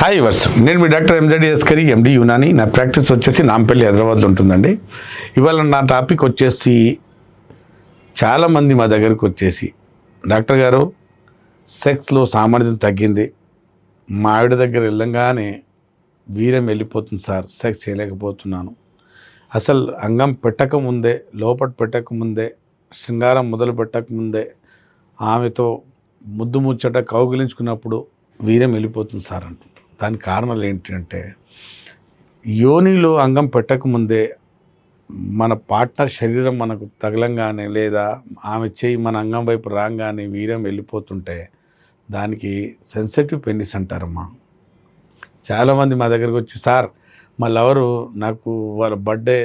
Hi verse, నేను మీ doctor ఎంజెడి ఎస్కరి ఎండి యునాని. నా practice వచ్చేసి నాంపల్లి హైదరాబాద్లో ఉంటుందండి. ఇవాళ నా టాపిక్ వచ్చేసి చాలామంది మా దగ్గరకు వచ్చేసి, డాక్టర్ గారు సెక్స్లో సామర్థ్యం తగ్గింది, మా ఆవిడ దగ్గర వెళ్ళంగానే వీర్యం వెళ్ళిపోతుంది సార్, సెక్స్ చేయలేకపోతున్నాను, అసలు అంగం పెట్టకముందే, లోపల పెట్టకముందే, శృంగారం మొదలు పెట్టకముందే ఆమెతో ముద్దు ముచ్చట కౌగిలించుకున్నప్పుడు వీర్యం వెళ్ళిపోతుంది సార్ అంటుంది. దానికి కారణాలు ఏంటంటే, యోనిలో అంగం పెట్టకముందే మన పార్ట్నర్ శరీరం మనకు తగలంగానే లేదా ఆమె చేయి మన అంగం వైపు రాగానే వీర్యం వెళ్ళిపోతుంటే దానికి సెన్సిటివ్ పెనిస్ అంటారమ్మా. చాలామంది మా దగ్గరకు వచ్చి, సార్ మా లవరు నాకు వాళ్ళ బర్త్డే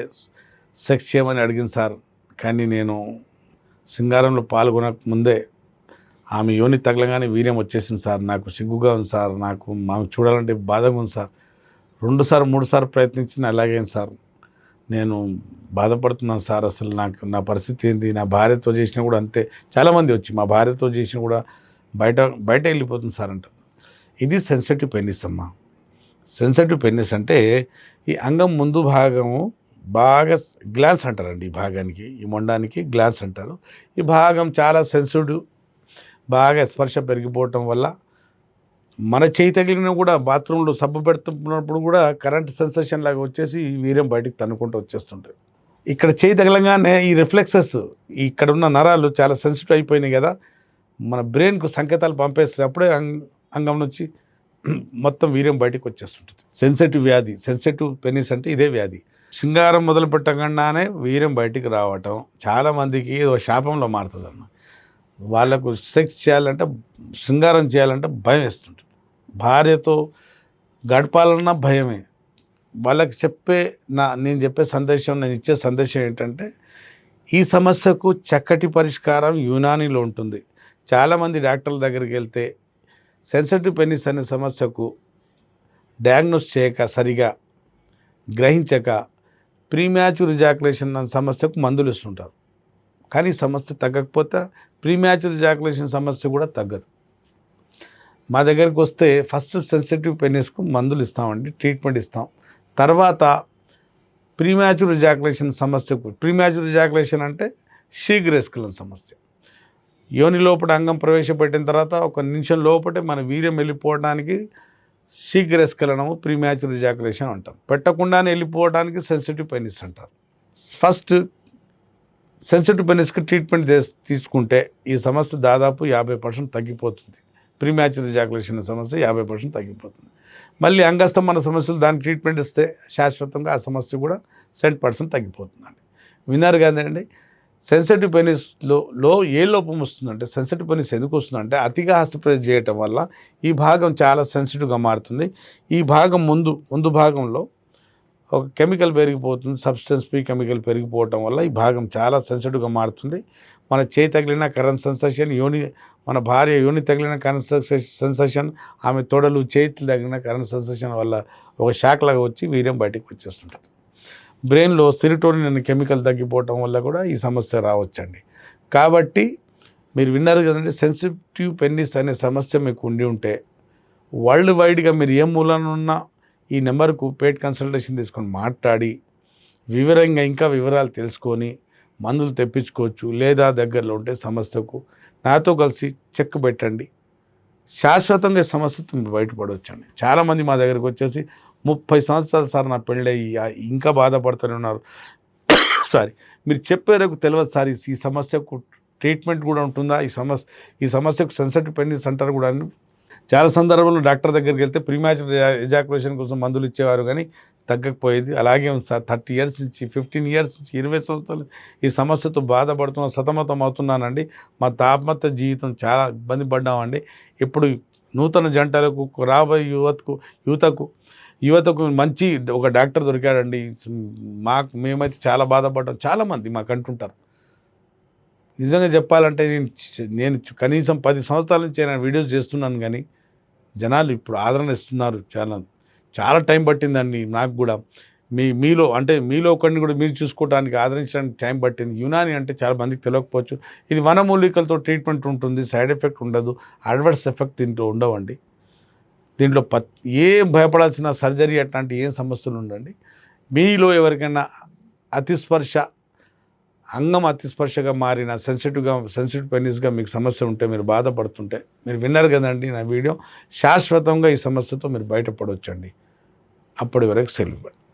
సెక్స్ చేయమని అడిగింది సార్, కానీ నేను శృంగారంలో పాల్గొనక ముందే ఆమె యోని తగలగానే వీర్యం వచ్చేసింది సార్, నాకు సిగ్గుగా ఉంది సార్, నాకు ఆమె చూడాలంటే బాధగా ఉంది సార్, 2 సార్లు 3 సార్లు ప్రయత్నించిన అలాగైంది సార్, నేను బాధపడుతున్నాను సార్, అసలు నాకు నా పరిస్థితి ఏంది, నా భార్యతో చేసినా కూడా అంతే. చాలామంది వచ్చి మా భార్యతో చేసినా కూడా బయట వెళ్ళిపోతుంది సార్ అంట. ఇది సెన్సిటివ్ పెనిస్ అమ్మా. సెన్సిటివ్ పెనిస్ అంటే ఈ అంగం ముందు భాగము బాగా గ్లాన్స్ అంటారండి. ఈ భాగానికి, ఈ మొండానికి గ్లాన్స్ అంటారు. ఈ భాగం చాలా సెన్సిటివ్, బాగా స్పర్శ పెరిగిపోవటం వల్ల మన చేయి తగిలిన కూడా బాత్రూంలో సబ్బు పెడుతున్నప్పుడు కూడా కరెంట్ సెన్సేషన్ లాగా వచ్చేసి వీర్యం బయటికి తన్నుకుంటూ వచ్చేస్తుంటాయి. ఇక్కడ చేయి తగలంగానే ఈ రిఫ్లెక్సెస్, ఇక్కడ ఉన్న నరాలు చాలా సెన్సిటివ్ అయిపోయినాయి కదా, మన బ్రెయిన్కు సంకేతాలు పంపేస్తే అప్పుడే అంగం నుంచి మొత్తం వీర్యం బయటకు వచ్చేస్తుంటుంది. సెన్సిటివ్ వ్యాధి, సెన్సిటివ్ పెనిస్ అంటే ఇదే వ్యాధి. శృంగారం మొదలు పెట్టకుండానే వీర్యం బయటికి రావటం చాలామందికి ఏదో శాపంలో మారుతుందన్న. వాళ్ళకు సెక్స్ చేయాలంటే, శృంగారం చేయాలంటే భయం వేస్తుంటుంది. భార్యతో గడపాలన్నా భయమే. వాళ్ళకి నేను చెప్పే సందేశం, నేను ఇచ్చే సందేశం ఏంటంటే, ఈ సమస్యకు చక్కటి పరిష్కారం యునానీలో ఉంటుంది. చాలామంది డాక్టర్ల దగ్గరికి వెళ్తే సెన్సిటివ్ పెనిస్ అనే సమస్యకు డయాగ్నోస్ చేయక, సరిగా గ్రహించక ప్రీమ్యాచ్యూర్ ఎజాకులేషన్ అనే సమస్యకు మందులు ఇస్తుంటారు. కానీ సమస్య తగ్గకపోతే ప్రీమ్యాచ్యూర్ ఎజాకులేషన్ సమస్య కూడా తగ్గదు. మా దగ్గరికి వస్తే ఫస్ట్ సెన్సిటివ్ పెనిస్కు మందులు ఇస్తామండి, ట్రీట్మెంట్ ఇస్తాం. తర్వాత ప్రీమ్యాచ్యూర్ ఎజాకులేషన్ సమస్యకు, ప్రీమ్యాచ్యూర్ ఎజాకులేషన్ అంటే శీఘ్రస్ఖలన సమస్య, యోని లోపల అంగం ప్రవేశపెట్టిన తర్వాత 1 నిమిషం లోపటే మన వీర్యం వెళ్ళిపోవడానికి శీఘ్రస్ఖలనము ప్రీమ్యాచ్యూర్ ఎజాకులేషన్ అంటాం. పెట్టకుండానే వెళ్ళిపోవడానికి సెన్సిటివ్ పెనిస్ అంటారు. ఫస్ట్ సెన్సిటివ్ పెనిస్కి ట్రీట్మెంట్ తీసుకుంటే ఈ సమస్య దాదాపు 50% తగ్గిపోతుంది. ప్రీమ్యాచ్యూర్ ఎజాకులేషన్ సమస్య 50% తగ్గిపోతుంది. మళ్ళీ అంగస్తంభన సమస్యలు, దానికి ట్రీట్మెంట్ ఇస్తే శాశ్వతంగా ఆ సమస్య కూడా 100% తగ్గిపోతుందండి. విన్నారు కదండి. సెన్సిటివ్ పెనిస్లో ఏ లోపం వస్తుందంటే, సెన్సిటివ్ పెనిస్ ఎందుకు వస్తుందంటే అతిగా హస్తప్రయోగం చేయటం వల్ల ఈ భాగం చాలా సెన్సిటివ్గా మారుతుంది. ఈ భాగం ముందు భాగంలో ఒక కెమికల్ పెరిగిపోతుంది, సబ్స్టెన్స్ పి కెమికల్ పెరిగిపోవటం వల్ల ఈ భాగం చాలా సెన్సిటివ్గా మారుతుంది. మన చేయి తగిలిన కరెంట్ సెన్సేషన్, మన భార్య యోని తగిలిన కరెంట్ సెన్సేషన్, ఆమె తొడలు చేతులు తగిలిన కరెంట్ సెన్సేషన్ వల్ల ఒక షాక్ లాగా వచ్చి వీర్యం బయటకు వచ్చేస్తుంటుంది. బ్రెయిన్లో సెరోటోనిన్ అనే కెమికల్ తగ్గిపోవటం వల్ల కూడా ఈ సమస్య రావచ్చండి. కాబట్టి మీరు విన్నారు కదండి, సెన్సిటివ్ పెనిస్ అనే సమస్య మీకు ఉండి ఉంటే వరల్డ్ వైడ్గా మీరు ఏ మూలనున్నా ఈ నెంబర్కు పెయిడ్ కన్సల్టేషన్ తీసుకొని మాట్లాడి వివరంగా ఇంకా వివరాలు తెలుసుకొని మందులు తెప్పించుకోవచ్చు. లేదా దగ్గరలో ఉంటే సమస్యకు నాతో కలిసి చెక్ పెట్టండి, శాశ్వతంగా సమస్యతో మీరు బయటపడవచ్చండి. చాలామంది మా దగ్గరకు వచ్చేసి 30 సంవత్సరాలు సార్ నా పెళ్ళయి ఇంకా బాధపడుతూనే ఉన్నారు. సారీ, మీరు చెప్పేరకు తెలియదు సార్, ఈ సమస్యకు ట్రీట్మెంట్ కూడా ఉంటుందా, ఈ సమస్యకు సెన్సిటివ్ పెనిస్ అంటారు కూడా. చాలా సందర్భంలో డాక్టర్ దగ్గరికి వెళ్తే ప్రీమ్యాచ్యూర్ ఎజాకులేషన్ కోసం మందులు ఇచ్చేవారు, కానీ తగ్గకపోయేది. అలాగే ఉంది సార్. 30 ఇయర్స్ నుంచి, 15 ఇయర్స్ నుంచి, 20 సంవత్సరాలు ఈ సమస్యతో బాధపడుతున్నా, సతమతం అవుతున్నానండి. మా దాంపత్య జీవితం చాలా ఇబ్బంది పడ్డామండి. ఇప్పుడు నూతన జంటలకు, రాబోయే యువతకు మంచి ఒక డాక్టర్ దొరికాడండి, మేమైతే చాలా బాధపడ్డాం. చాలామంది మాకు అంటుంటారు. నిజంగా చెప్పాలంటే నేను కనీసం 10 సంవత్సరాల నుంచి నేను వీడియోస్ చేస్తున్నాను, కానీ జనాలు ఇప్పుడు ఆదరణ ఇస్తున్నారు. చాలా టైం పట్టిందండి నాకు కూడా. మీలో ఒకరిని కూడా మీరు చూసుకోవడానికి, ఆదరించడానికి టైం పట్టింది. యునాని అంటే చాలా మందికి తెలియకపోవచ్చు. ఇది వనమూలికలతో ట్రీట్మెంట్ ఉంటుంది, సైడ్ ఎఫెక్ట్ ఉండదు, అడ్వర్స్ ఎఫెక్ట్ దీంట్లో ఉండవండి. దీంట్లో ఏం భయపడాల్సిన సర్జరీ అట్లాంటి ఏం సమస్యలు ఉండండి. మీలో ఎవరికైనా అతిస్పర్శ అంగం అతిస్పర్శగా మారిన సెన్సిటివ్ పెనిస్గా మీకు సమస్య ఉంటే, మీరు బాధపడుతుంటే, మీరు విన్నారు కదండి నా వీడియో, శాశ్వతంగా ఈ సమస్యతో మీరు బయటపడవచ్చండి. అప్పటి వరకు సెలవు.